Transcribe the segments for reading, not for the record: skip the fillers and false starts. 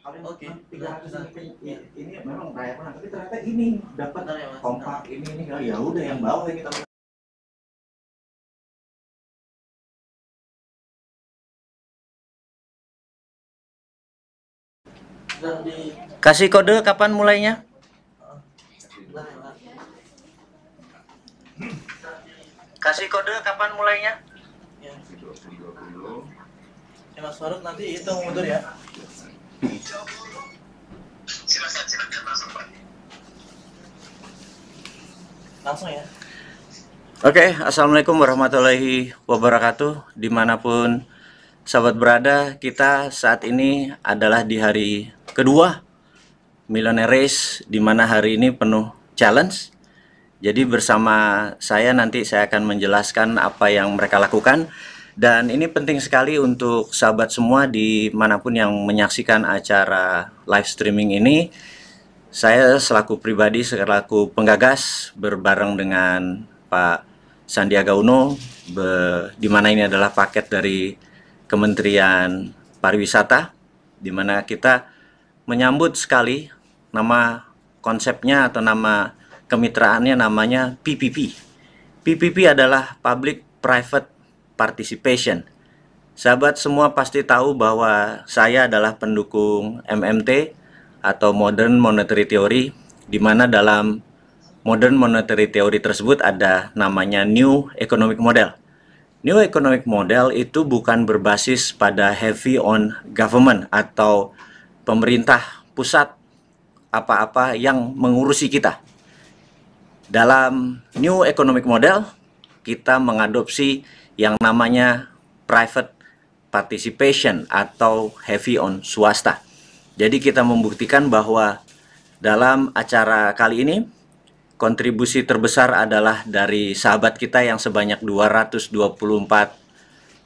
Oke, 300 nah, ini memang kayak mana, tapi ternyata ini dapat bentar ya Mas, kompak ini oh, ya udah yang bawah yang kita bentar di Kasih kode kapan mulainya? bentar ya Mas. Kasih kode kapan mulainya? Ya. Ya Mas Faruk nanti hitung mundur ya. Silakan langsung Pak. Langsung ya. Oke, Assalamualaikum warahmatullahi wabarakatuh. Dimanapun sahabat berada, kita saat ini adalah di hari kedua Millionaire Race, di mana hari ini penuh challenge. Jadi bersama saya nanti saya akan menjelaskan apa yang mereka lakukan. Dan ini penting sekali untuk sahabat semua dimanapun yang menyaksikan acara live streaming ini. Saya selaku pribadi, selaku penggagas berbareng dengan Pak Sandiaga Uno, di mana ini adalah paket dari Kementerian Pariwisata, di mana kita menyambut sekali nama konsepnya atau nama kemitraannya namanya PPP. PPP adalah Public Private Participation. Sahabat semua pasti tahu bahwa saya adalah pendukung MMT atau Modern Monetary Theory, di mana dalam Modern Monetary Theory tersebut ada namanya New Economic Model. New Economic Model itu bukan berbasis pada heavy on government atau pemerintah pusat apa-apa yang mengurusi kita. Dalam New Economic Model, kita mengadopsi yang namanya private participation atau heavy on swasta. Jadi kita membuktikan bahwa dalam acara kali ini kontribusi terbesar adalah dari sahabat kita yang sebanyak 224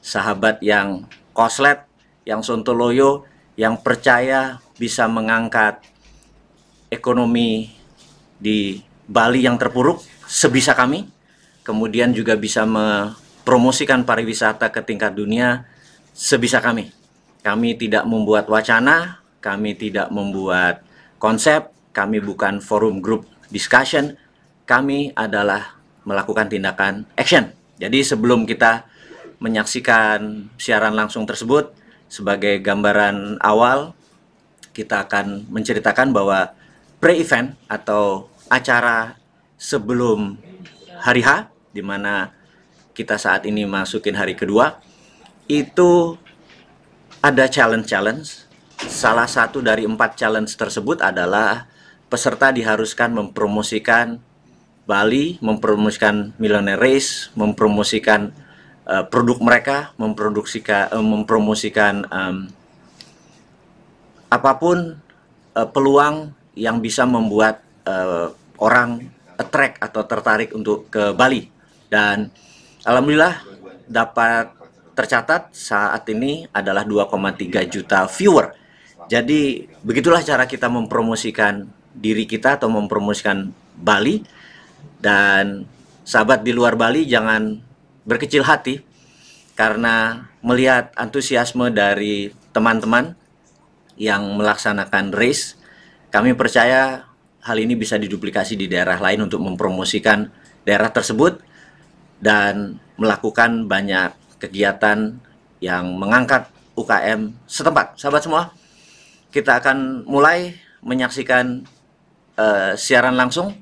sahabat yang koslet, yang sontoloyo, yang percaya bisa mengangkat ekonomi di Bali yang terpuruk sebisa kami, kemudian juga bisa mempromosikan pariwisata ke tingkat dunia sebisa kami. Kami tidak membuat wacana, kami tidak membuat konsep, kami bukan forum group discussion, kami adalah melakukan tindakan action. Jadi sebelum kita menyaksikan siaran langsung tersebut, sebagai gambaran awal, kita akan menceritakan bahwa pre-event atau acara sebelum hari H, di mana kita saat ini masukin hari kedua, itu ada challenge-challenge. Salah satu dari 4 challenge tersebut adalah peserta diharuskan mempromosikan Bali, mempromosikan Millionaire Race, mempromosikan produk mereka, mempromosikan apapun peluang yang bisa membuat orang attract atau tertarik untuk ke Bali. Dan alhamdulillah dapat tercatat saat ini adalah 2,3 juta viewer. Jadi begitulah cara kita mempromosikan diri kita atau mempromosikan Bali. Dan sahabat di luar Bali jangan berkecil hati karena melihat antusiasme dari teman-teman yang melaksanakan race, kami percaya hal ini bisa diduplikasi di daerah lain untuk mempromosikan daerah tersebut dan melakukan banyak kegiatan yang mengangkat UKM setempat. Sahabat semua, kita akan mulai menyaksikan siaran langsung.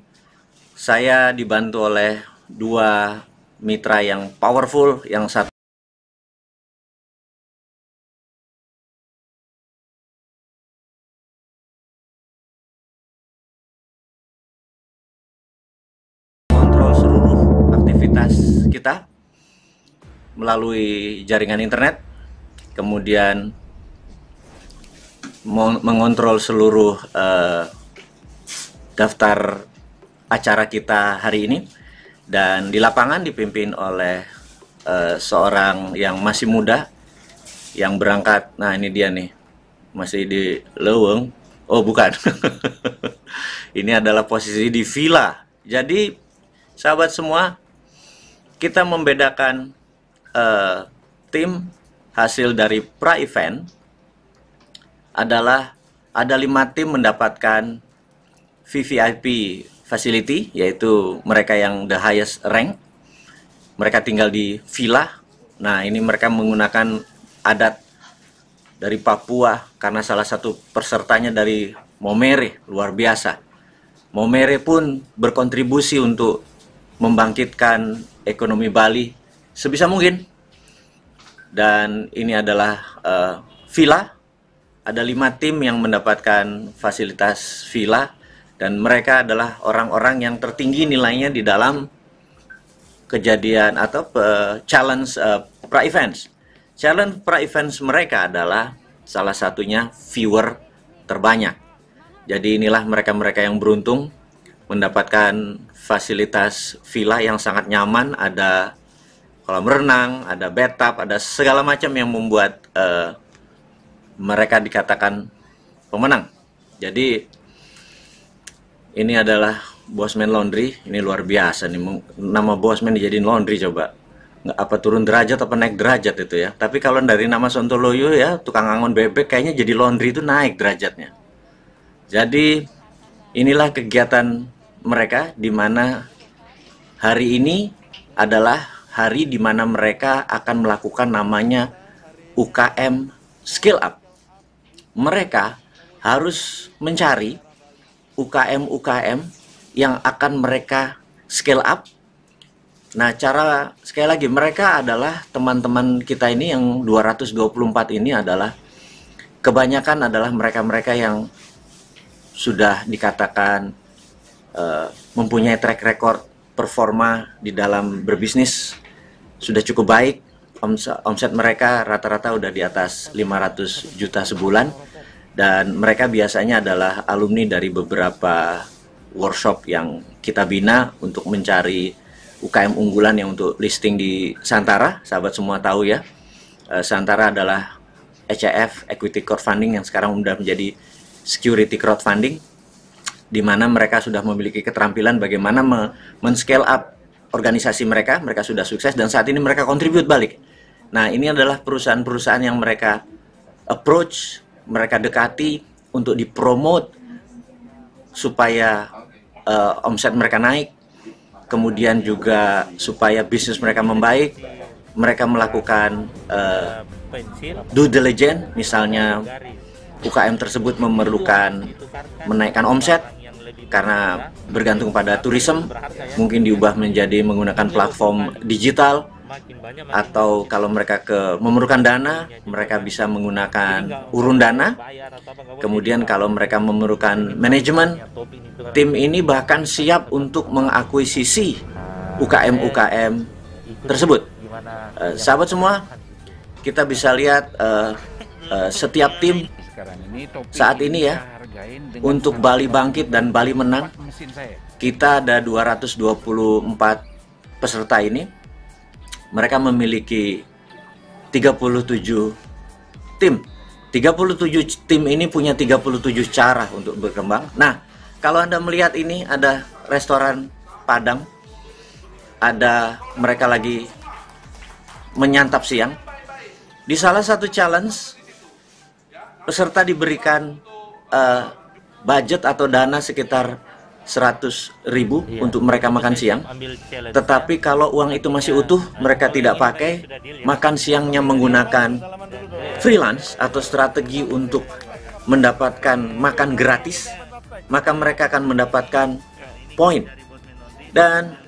Saya dibantu oleh 2 mitra yang powerful, yang satu kontrol seluruh aktivitas kita melalui jaringan internet, kemudian mengontrol seluruh daftar acara kita hari ini, dan di lapangan dipimpin oleh seorang yang masih muda yang berangkat. Nah ini dia nih, masih di Leweng. Oh bukan, ini adalah posisi di villa. Jadi sahabat semua, kita membedakan tim hasil dari pra-event adalah ada 5 tim mendapatkan VVIP facility, yaitu mereka yang the highest rank. Mereka tinggal di villa. Nah, ini mereka menggunakan adat dari Papua karena salah satu pesertanya dari Momere, luar biasa. Momere pun berkontribusi untuk membangkitkan ekonomi Bali sebisa mungkin. Dan ini adalah villa. Ada 5 tim yang mendapatkan fasilitas villa, dan mereka adalah orang-orang yang tertinggi nilainya di dalam kejadian atau challenge pra-events. Challenge pra-events mereka adalah salah satunya viewer terbanyak. Jadi inilah mereka-mereka yang beruntung mendapatkan fasilitas villa yang sangat nyaman, ada kolam renang, ada bathtub, ada segala macam yang membuat mereka dikatakan pemenang. Jadi ini adalah Bosman Laundry. Ini luar biasa nih, nama Bosman dijadiin laundry. Coba nggak apa turun derajat apa naik derajat itu ya. Tapi kalau dari nama Sontoloyo ya, tukang angon bebek, kayaknya jadi laundry itu naik derajatnya. Jadi inilah kegiatan mereka, di mana hari ini adalah hari di mana mereka akan melakukan namanya UKM Skill Up. Mereka harus mencari UKM-UKM yang akan mereka scale up. Nah, cara sekali lagi, mereka adalah teman-teman kita ini yang 224 ini adalah kebanyakan adalah mereka-mereka yang sudah dikatakan mempunyai track record performa di dalam berbisnis sudah cukup baik. Omset mereka rata-rata udah di atas 500 juta sebulan, dan mereka biasanya adalah alumni dari beberapa workshop yang kita bina untuk mencari UKM unggulan yang untuk listing di Santara. Sahabat semua tahu ya, Santara adalah ECF, Equity Crowdfunding, yang sekarang sudah menjadi Security Crowdfunding, di mana mereka sudah memiliki keterampilan bagaimana men-scale up organisasi mereka. Mereka sudah sukses dan saat ini mereka contribute balik. Nah, ini adalah perusahaan-perusahaan yang mereka approach, mereka dekati untuk dipromote supaya omset mereka naik, kemudian juga supaya bisnis mereka membaik. Mereka melakukan due diligence, misalnya UKM tersebut memerlukan menaikkan omset karena bergantung pada tourism, mungkin diubah menjadi menggunakan platform digital, atau kalau mereka memerlukan dana, mereka bisa menggunakan urun dana. Kemudian kalau mereka memerlukan manajemen, tim ini bahkan siap untuk mengakuisisi UKM-UKM tersebut. Sahabat semua, kita bisa lihat setiap tim saat ini ya, untuk Bali bangkit dan Bali menang, kita ada 224 peserta ini. Mereka memiliki 37 tim. 37 tim ini punya 37 cara untuk berkembang. Nah, kalau Anda melihat ini ada restoran Padang, ada mereka lagi menyantap siang. Di salah satu challenge, peserta diberikan budget atau dana sekitar 100.000 untuk mereka makan siang. Tetapi kalau uang itu masih utuh, mereka tidak pakai, makan siangnya menggunakan freelance atau strategi untuk mendapatkan makan gratis, maka mereka akan mendapatkan poin. Dan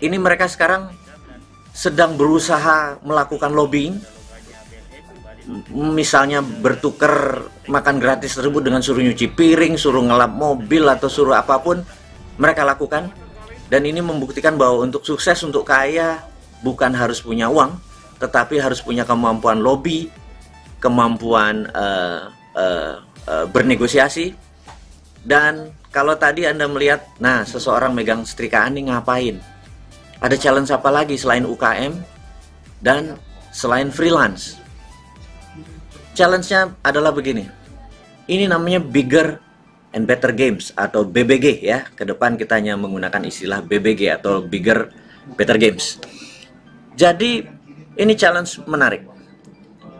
ini mereka sekarang sedang berusaha melakukan lobbying, misalnya bertukar makan gratis tersebut dengan suruh nyuci piring, suruh ngelap mobil, atau suruh apapun mereka lakukan. Dan ini membuktikan bahwa untuk sukses, untuk kaya, bukan harus punya uang, tetapi harus punya kemampuan lobby, kemampuan bernegosiasi. Dan kalau tadi Anda melihat, nah, seseorang megang setrikaan ini ngapain? Ada challenge apa lagi selain UKM dan selain freelance? Challenge-nya adalah begini. Ini namanya Bigger and Better Games atau BBG ya. Ke depan kita hanya menggunakan istilah BBG atau Bigger Better Games. Jadi ini challenge menarik.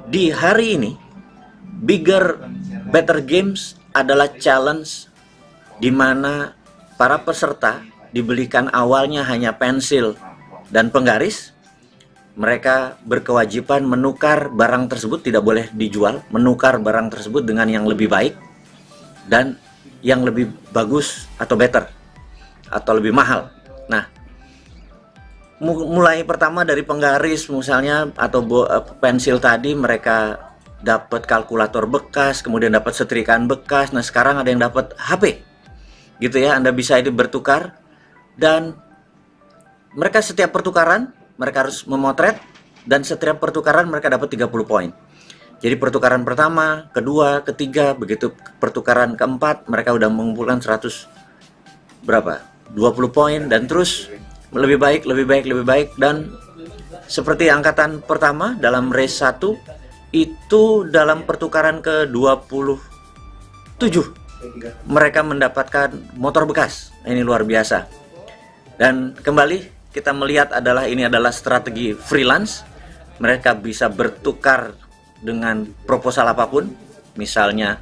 Di hari ini Bigger Better Games adalah challenge di mana para peserta dibelikan awalnya hanya pensil dan penggaris. Mereka berkewajiban menukar barang tersebut, tidak boleh dijual, menukar barang tersebut dengan yang lebih baik dan yang lebih bagus atau better atau lebih mahal. Nah, mulai pertama dari penggaris misalnya atau pensil tadi, mereka dapat kalkulator bekas, kemudian dapat setrikaan bekas. Nah, sekarang ada yang dapat HP gitu ya. Anda bisa itu bertukar, dan mereka setiap pertukaran mereka harus memotret, dan setiap pertukaran mereka dapat 30 poin. Jadi pertukaran pertama, kedua, ketiga, begitu pertukaran keempat mereka udah mengumpulkan 100 berapa? 20 poin, dan terus lebih baik, lebih baik, lebih baik. Dan seperti angkatan pertama dalam race 1 itu dalam pertukaran ke-27 mereka mendapatkan motor bekas. Ini luar biasa. Dan kembali kita melihat ini adalah strategi freelance. Mereka bisa bertukar dengan proposal apapun. Misalnya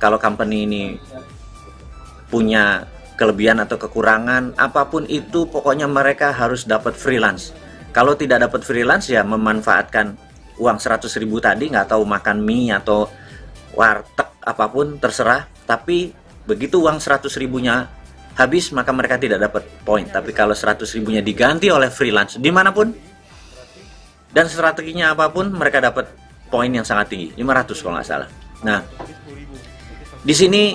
kalau company ini punya kelebihan atau kekurangan apapun itu, pokoknya mereka harus dapat freelance. Kalau tidak dapat freelance, ya memanfaatkan uang 100.000 tadi, nggak tahu makan mie atau warteg apapun terserah. Tapi begitu uang 100.000-nya habis, maka mereka tidak dapat poin. Tapi kalau 100.000-nya diganti oleh freelance dimanapun dan strateginya apapun, mereka dapat poin yang sangat tinggi, 500 kalau nggak salah. Nah, di sini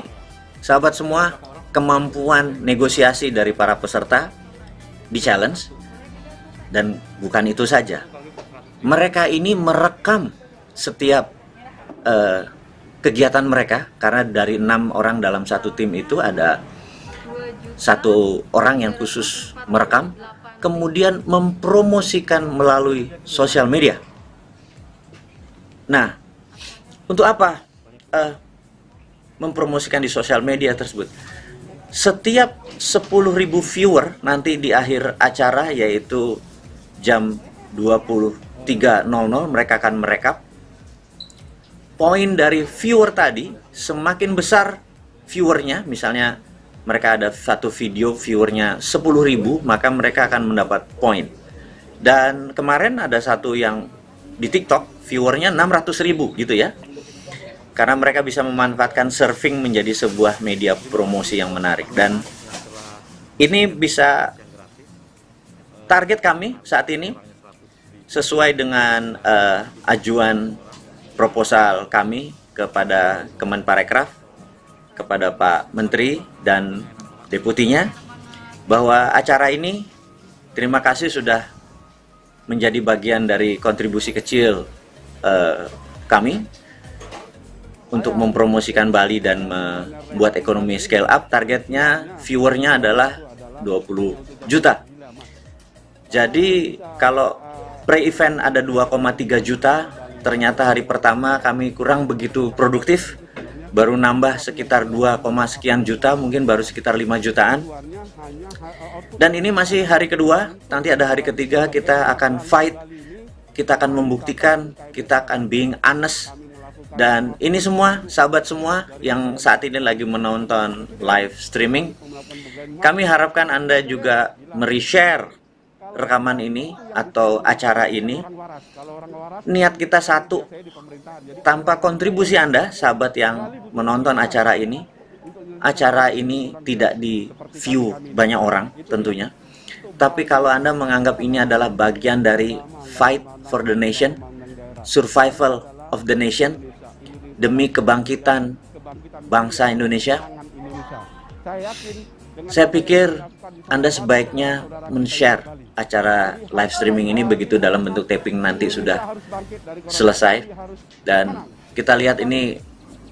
sahabat semua, kemampuan negosiasi dari para peserta di challenge. Dan bukan itu saja, mereka ini merekam setiap kegiatan mereka, karena dari 6 orang dalam satu tim itu ada satu orang yang khusus merekam, kemudian mempromosikan melalui sosial media. Nah, untuk apa mempromosikan di sosial media tersebut? Setiap 10.000 viewer nanti di akhir acara, yaitu jam 23.00, mereka akan merekap poin dari viewer tadi. Semakin besar viewernya, misalnya mereka ada satu video viewernya 10.000, maka mereka akan mendapat poin. Dan kemarin ada satu yang di TikTok viewernya 600.000 gitu ya. Karena mereka bisa memanfaatkan surfing menjadi sebuah media promosi yang menarik. Dan ini bisa target kami saat ini sesuai dengan ajuan proposal kami kepada Kemenparekraf, kepada Pak Menteri dan deputinya, bahwa acara ini, terima kasih sudah menjadi bagian dari kontribusi kecil kami untuk mempromosikan Bali dan membuat ekonomi scale up. Targetnya viewernya adalah 20 juta. Jadi kalau pre-event ada 2,3 juta, ternyata hari pertama kami kurang begitu produktif, baru nambah sekitar 2, sekian juta, mungkin baru sekitar 5 jutaan. Dan ini masih hari kedua, nanti ada hari ketiga, kita akan fight, kita akan membuktikan, kita akan being honest. Dan ini semua, sahabat semua yang saat ini lagi menonton live streaming, kami harapkan Anda juga me-share rekaman ini atau acara ini. Niat kita satu, tanpa kontribusi Anda, sahabat yang menonton acara ini tidak di view banyak orang tentunya. Tapi kalau Anda menganggap ini adalah bagian dari fight for the nation, survival of the nation, demi kebangkitan bangsa Indonesia, saya pikir Anda sebaiknya men-share acara live streaming ini begitu dalam bentuk taping nanti sudah selesai. Dan kita lihat ini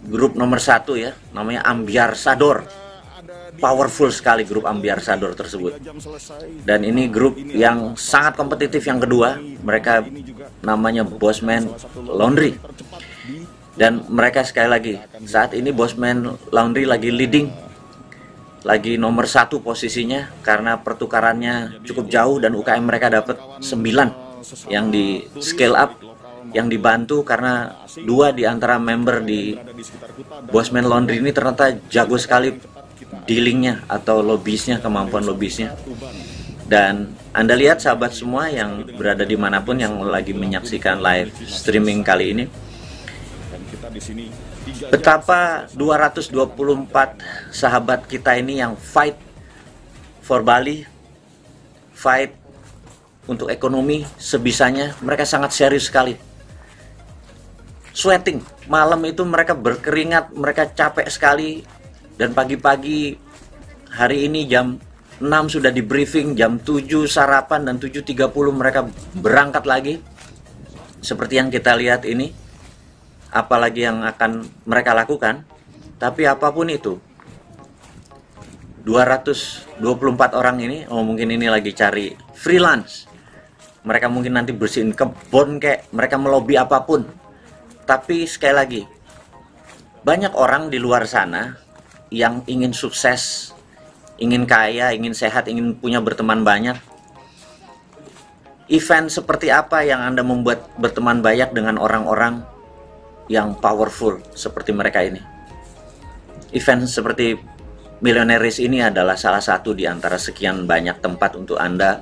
grup nomor 1 ya, namanya Ambyar Sador. Powerful sekali grup Ambyar Sador tersebut. Dan ini grup yang sangat kompetitif yang kedua, mereka namanya Bosman Laundry. Dan mereka sekali lagi, saat ini Bosman Laundry lagi leading, lagi nomor 1 posisinya, karena pertukarannya cukup jauh dan UKM mereka dapat 9 yang di scale up. yang dibantu karena 2 di antara member di Bosman Laundry ini ternyata jago sekali dealingnya atau lobisnya, kemampuan lobisnya. Dan Anda lihat sahabat semua yang berada dimanapun yang lagi menyaksikan live streaming kali ini, betapa 224 sahabat kita ini yang fight for Bali, fight untuk ekonomi sebisanya. Mereka sangat serius sekali, sweating malam itu, mereka berkeringat, mereka capek sekali. Dan pagi-pagi hari ini jam 6 sudah di briefing, jam 7 sarapan, dan 7.30 mereka berangkat lagi. Seperti yang kita lihat ini, apalagi yang akan mereka lakukan. Tapi apapun itu, 224 orang ini, mungkin ini lagi cari freelance. Mereka mungkin nanti bersihin kebun kayak, mereka melobi apapun. Tapi sekali lagi, banyak orang di luar sana yang ingin sukses, ingin kaya, ingin sehat, ingin punya berteman banyak. Event seperti apa yang Anda membuat berteman banyak dengan orang-orang yang powerful seperti mereka ini? Event seperti Millionaires ini adalah salah satu di antara sekian banyak tempat untuk Anda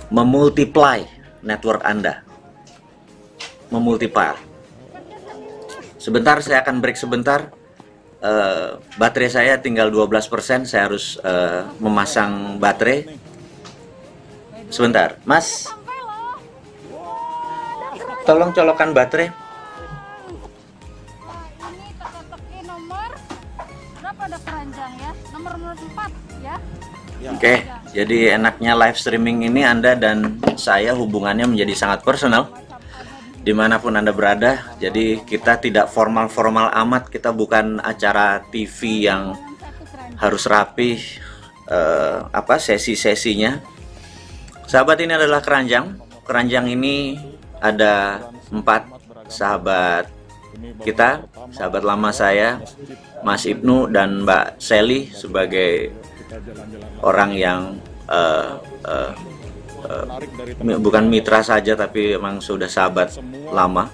memultiply network Anda. Memultiply. Sebentar, saya akan break sebentar. Baterai saya tinggal 12%, saya harus memasang baterai. Sebentar, Mas. Tolong colokkan baterai. Ini teka-teki nomor berapa, ada keranjang ya? Nomor 4 ya. Oke, jadi enaknya live streaming ini Anda dan saya hubungannya menjadi sangat personal dimanapun Anda berada. Jadi kita tidak formal-formal amat, kita bukan acara TV yang harus rapi sesi-sesinya. Sahabat, ini adalah keranjang. Keranjang ini ada 4 sahabat kita, sahabat lama saya, Mas Ibnu dan Mbak Sally, sebagai orang yang bukan mitra saja tapi memang sudah sahabat lama.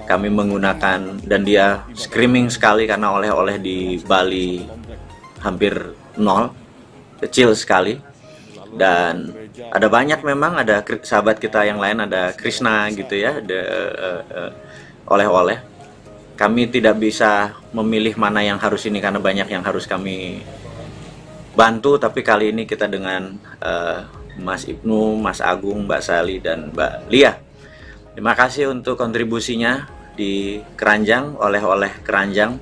Kami menggunakan, dan dia screaming sekali karena oleh-oleh di Bali hampir nol, kecil sekali. Dan ada banyak memang, ada sahabat kita yang lain, ada Krishna gitu ya, ada oleh-oleh. Kami tidak bisa memilih mana yang harus ini karena banyak yang harus kami bantu, tapi kali ini kita dengan Mas Ibnu, Mas Agung, Mbak Sally, dan Mbak Lia. Terima kasih untuk kontribusinya di keranjang, oleh-oleh keranjang,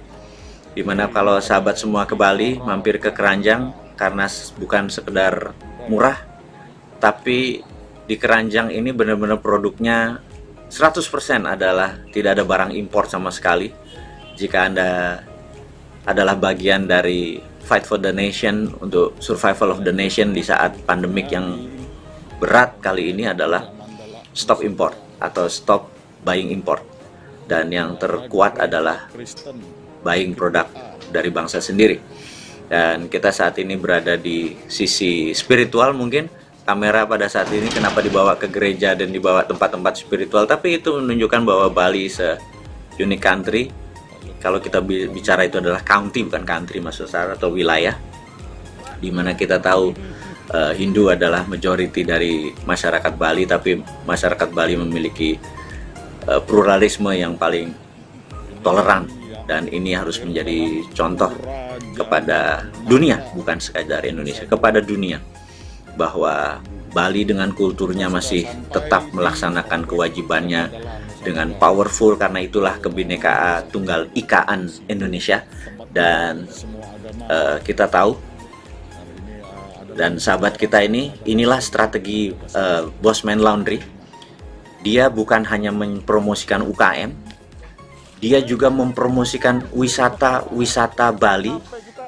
dimana kalau sahabat semua ke Bali mampir ke keranjang, karena bukan sekedar murah, tapi di keranjang ini benar-benar produknya 100% adalah tidak ada barang impor sama sekali. Jika Anda adalah bagian dari Fight for the Nation, untuk survival of the nation di saat pandemik yang berat kali ini, adalah stop import atau stop buying import. Dan yang terkuat adalah buying produk dari bangsa sendiri. Dan kita saat ini berada di sisi spiritual. Mungkin kamera pada saat ini kenapa dibawa ke gereja dan dibawa tempat-tempat spiritual, tapi itu menunjukkan bahwa Bali unique country. Kalau kita bicara itu adalah county, bukan country maksud saya, atau wilayah, dimana kita tahu Hindu adalah majority dari masyarakat Bali, tapi masyarakat Bali memiliki pluralisme yang paling toleran, dan ini harus menjadi contoh kepada dunia, bukan sekadar Indonesia, kepada dunia, bahwa Bali dengan kulturnya masih tetap melaksanakan kewajibannya dengan powerful, karena itulah kebinekaan tunggal ikaan Indonesia. Dan kita tahu, dan sahabat kita inilah strategi Bosman Laundry. Dia bukan hanya mempromosikan UKM, dia juga mempromosikan wisata Bali.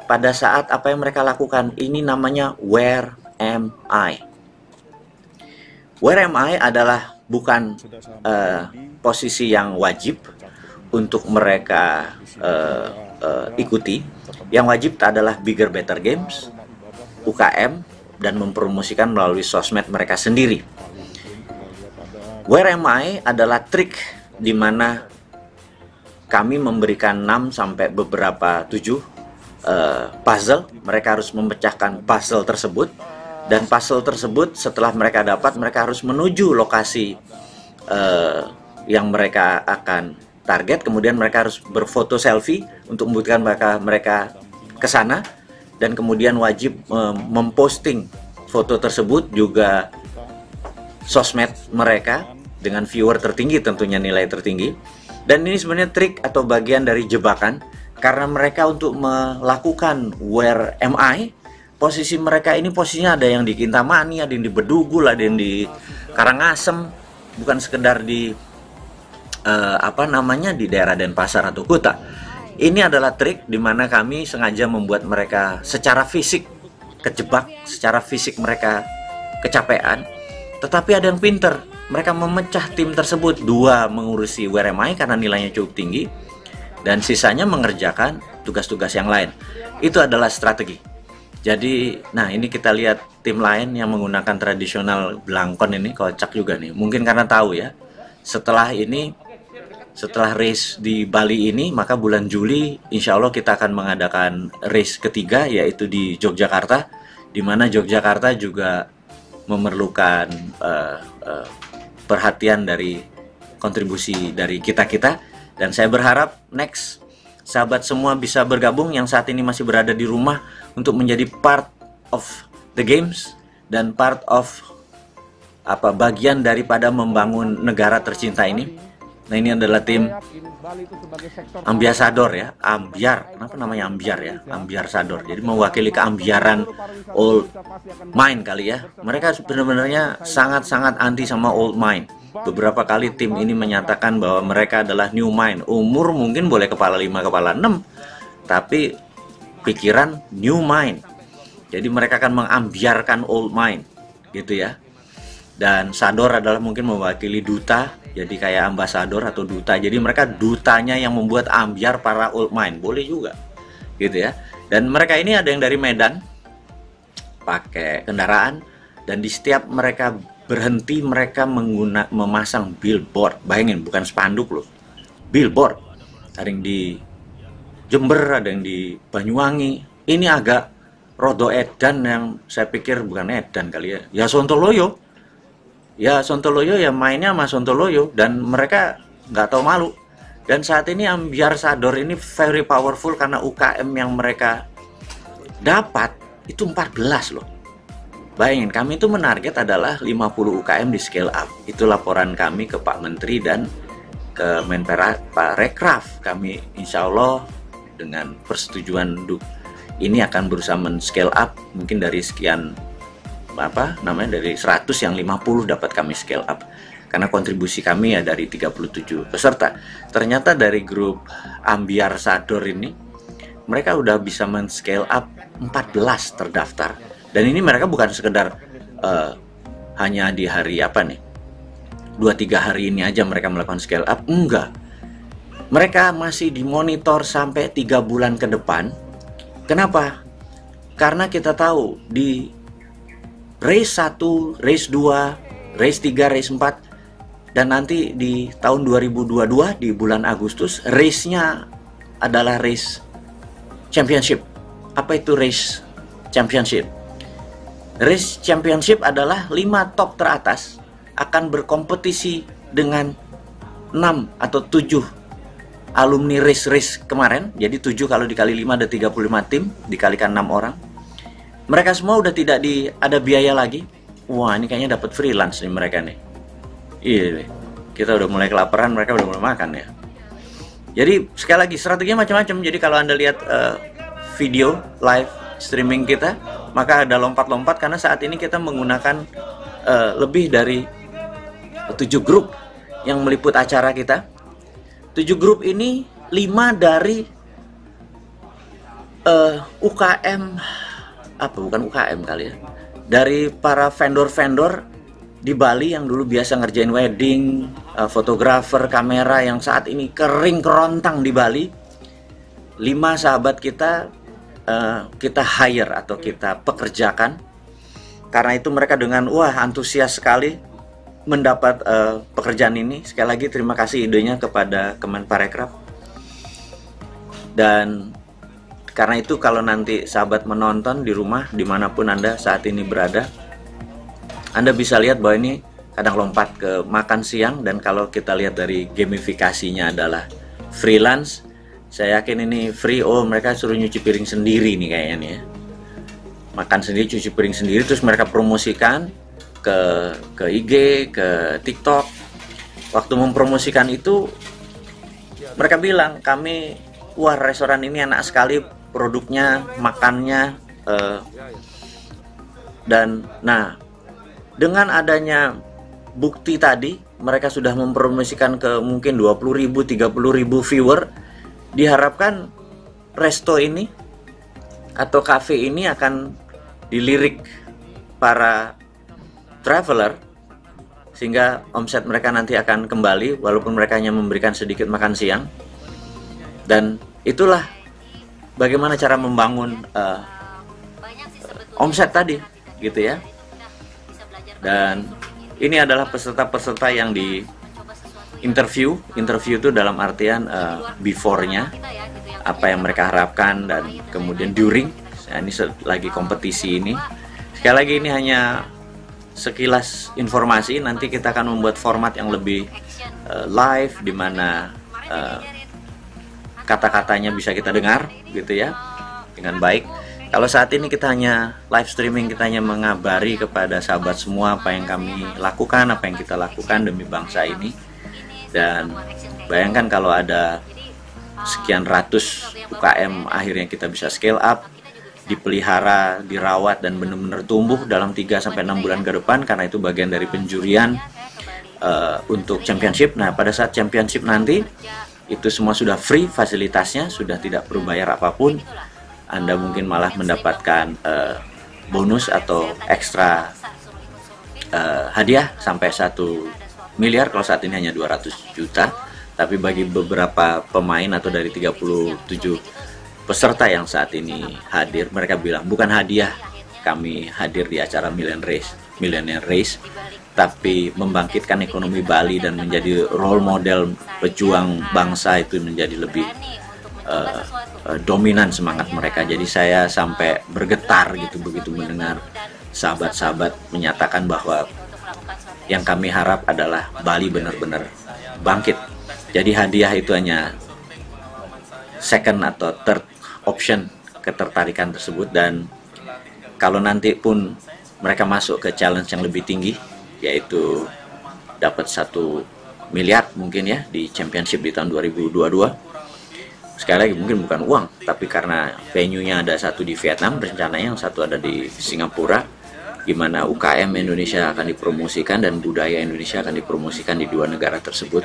Pada saat apa yang mereka lakukan, ini namanya Where Am I? Where Am I adalah bukan posisi yang wajib untuk mereka ikuti. Yang wajib adalah Bigger Better Games, UKM, dan mempromosikan melalui sosmed mereka sendiri. Where Am I adalah trik di mana kami memberikan 6 sampai beberapa 7 puzzle. Mereka harus memecahkan puzzle tersebut, dan puzzle tersebut setelah mereka dapat, mereka harus menuju lokasi yang mereka akan target. Kemudian mereka harus berfoto selfie untuk membuktikan mereka ke sana, dan kemudian wajib memposting foto tersebut juga sosmed mereka dengan viewer tertinggi, tentunya nilai tertinggi. Dan ini sebenarnya trik atau bagian dari jebakan, karena mereka untuk melakukan where am I, posisi mereka ini posisinya ada yang di Kintamani, ada yang di Bedugul, ada yang di Karangasem, bukan sekedar di di daerah Denpasar atau Kuta. Ini adalah trik di mana kami sengaja membuat mereka secara fisik kejebak, secara fisik mereka kecapean, tetapi ada yang pinter. Mereka memecah tim tersebut, 2 mengurusi where am I karena nilainya cukup tinggi, dan sisanya mengerjakan tugas-tugas yang lain. Itu adalah strategi. Jadi, nah ini kita lihat tim lain yang menggunakan tradisional belangkon ini, kocak juga nih. Mungkin karena tahu ya, setelah race di Bali ini, maka bulan Juli insya Allah kita akan mengadakan race ketiga, yaitu di Yogyakarta, di mana Yogyakarta juga memerlukan perhatian dari kontribusi dari kita-kita. Dan saya berharap next sahabat semua bisa bergabung yang saat ini masih berada di rumah untuk menjadi part of the games dan part of bagian daripada membangun negara tercinta ini. Nah, ini adalah tim Ambiasador ya, Ambiar. Kenapa namanya Ambiar ya? Ambiarsador. Jadi mewakili keambiaran old mine kali ya. Mereka sebenarnya sangat-sangat anti sama old mine. Beberapa kali tim ini menyatakan bahwa mereka adalah new mine. Umur mungkin boleh kepala 5, kepala 6, tapi pikiran new mine. Jadi mereka akan mengambiarkan old mine, gitu ya. Dan Sador adalah mungkin mewakili duta, jadi kayak ambasador atau duta. Jadi mereka dutanya yang membuat ambiar para old mine, boleh juga, gitu ya. Dan mereka ini ada yang dari Medan, pakai kendaraan, dan di setiap mereka berhenti mereka memasang billboard. Bayangin, bukan spanduk loh, billboard. Ada yang di Jember, ada yang di Banyuwangi. Ini agak rodo edan, yang saya pikir bukan edan kali ya. Ya Sontoloyo. Ya Sontoloyo ya mainnya sama Sontoloyo, dan mereka nggak tahu malu. Dan saat ini Ambiarsador ini very powerful karena UKM yang mereka dapat itu 14 loh. Bayangin, kami itu menarget adalah 50 UKM di scale up. Itu laporan kami ke Pak Menteri dan ke Pak Rekraf. Kami insya Allah dengan persetujuan ini akan berusaha men-scale up, mungkin dari sekian dari 100 yang 50 dapat kami scale up, karena kontribusi kami ya dari 37 peserta. Ternyata dari grup Ambiarsador ini mereka udah bisa men-scale up 14 terdaftar, dan ini mereka bukan sekedar hanya di hari 2-3 hari ini aja mereka melakukan scale up, enggak, mereka masih dimonitor sampai 3 bulan ke depan. Kenapa? Karena kita tahu di race 1, race 2, race 3, race 4, dan nanti di tahun 2022 di bulan Agustus race-nya adalah race championship. Apa itu race championship? Race championship adalah 5 top teratas akan berkompetisi dengan 6 atau 7 alumni race kemarin. Jadi 7 kalau dikali 5 ada 35 tim, dikalikan 6 orang. Mereka semua udah tidak ada biaya lagi. Wah, ini kayaknya dapat freelance nih mereka nih. Iya, kita udah mulai kelaparan, mereka udah mulai makan ya. Jadi sekali lagi strateginya macam-macam. Jadi kalau Anda lihat video live streaming kita, maka ada lompat-lompat karena saat ini kita menggunakan lebih dari 7 grup yang meliput acara kita. 7 grup ini 5 dari UKM, bukan UKM kali ya, dari para vendor-vendor di Bali yang dulu biasa ngerjain wedding, fotografer, kamera yang saat ini kering kerontang di Bali. 5 sahabat kita kita hire atau kita pekerjakan. Karena itu mereka dengan antusias sekali mendapat pekerjaan ini. Sekali lagi terima kasih idenya kepada Kemenparekraf. Dan karena itu kalau nanti sahabat menonton di rumah dimanapun Anda saat ini berada, Anda bisa lihat bahwa ini kadang lompat ke makan siang. Dan kalau kita lihat dari gamifikasinya adalah freelance, saya yakin ini free. Oh, mereka suruh nyuci piring sendiri nih kayaknya nih ya. Makan sendiri, cuci piring sendiri, terus mereka promosikan ke IG, ke TikTok. Waktu mempromosikan itu mereka bilang, kami, wah restoran ini enak sekali produknya, makannya, dan nah dengan adanya bukti tadi, mereka sudah mempromosikan ke mungkin 20.000, 30.000 viewer. Diharapkan resto ini atau cafe ini akan dilirik para traveler, sehingga omset mereka nanti akan kembali walaupun mereka hanya memberikan sedikit makan siang. Dan itulah bagaimana cara membangun omset tadi gitu ya. Dan ini adalah peserta-peserta yang di interview itu dalam artian before-nya apa yang mereka harapkan, dan kemudian during. Nah, ini lagi kompetisi ini. Sekali lagi ini hanya sekilas informasi. Nanti kita akan membuat format yang lebih live, di mana kata-katanya bisa kita dengar gitu ya dengan baik. Kalau saat ini kita hanya live streaming, kita hanya mengabari kepada sahabat semua apa yang kami lakukan, apa yang kita lakukan demi bangsa ini. Dan bayangkan kalau ada sekian ratus UKM akhirnya kita bisa scale up, dipelihara, dirawat, dan benar-benar tumbuh dalam 3-6 bulan ke depan, karena itu bagian dari penjurian untuk championship. Nah, pada saat championship nanti itu semua sudah free, fasilitasnya sudah tidak perlu bayar apapun. Anda mungkin malah mendapatkan bonus atau ekstra hadiah sampai 1 miliar. Kalau saat ini hanya 200 juta, tapi bagi beberapa pemain atau dari 37 peserta yang saat ini hadir, mereka bilang bukan hadiah kami hadir di acara Millionaire Race, tapi membangkitkan ekonomi Bali dan menjadi role model pejuang bangsa itu menjadi lebih dominan semangat mereka. Jadi saya sampai bergetar gitu begitu mendengar sahabat-sahabat menyatakan bahwa yang kami harap adalah Bali benar-benar bangkit. Jadi hadiah itu hanya second atau third option ketertarikan tersebut. Dan kalau nanti pun mereka masuk ke challenge yang lebih tinggi, yaitu dapat 1 miliar mungkin ya di championship di tahun 2022. Sekali lagi mungkin bukan uang, tapi karena venue-nya ada satu di Vietnam, rencananya yang satu ada di Singapura, gimana UKM Indonesia akan dipromosikan dan budaya Indonesia akan dipromosikan di 2 negara tersebut.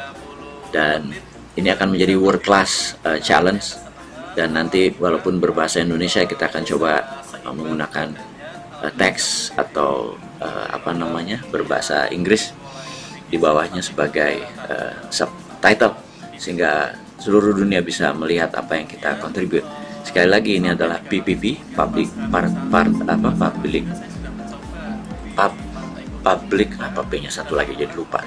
Dan ini akan menjadi world class challenge. Dan nanti walaupun berbahasa Indonesia, kita akan coba menggunakan teks atau berbahasa Inggris di bawahnya sebagai subtitle, sehingga seluruh dunia bisa melihat apa yang kita contribute. Sekali lagi ini adalah PPP, public apa P-nya satu lagi jadi lupa.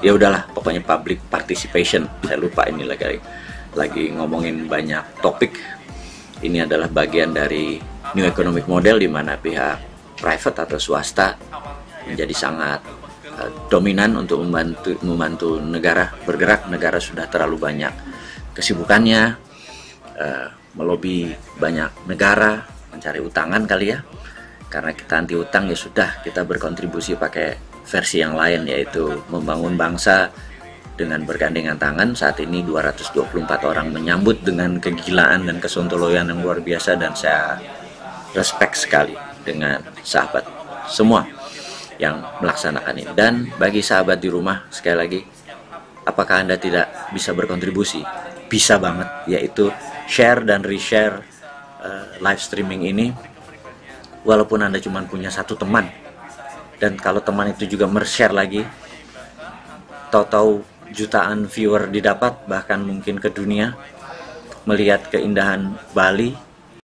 Ya udahlah, pokoknya public participation. Saya lupa, ini lagi ngomongin banyak topik. Ini adalah bagian dari new economic model, di mana pihak private atau swasta menjadi sangat dominan untuk membantu negara bergerak. Negara sudah terlalu banyak kesibukannya, melobi banyak negara, mencari utangan kali ya. Karena kita anti utang, ya sudah, kita berkontribusi pakai versi yang lain, yaitu membangun bangsa dengan bergandengan tangan. Saat ini 224 orang menyambut dengan kegilaan dan kesontoloyan yang luar biasa, dan saya respect sekali dengan sahabat semua yang melaksanakan ini. Dan bagi sahabat di rumah, sekali lagi, apakah Anda tidak bisa berkontribusi? Bisa banget, yaitu share dan reshare live streaming ini. Walaupun Anda cuma punya 1 teman, dan kalau teman itu juga mer-share lagi, tahu-tahu jutaan viewer didapat, bahkan mungkin ke dunia, melihat keindahan Bali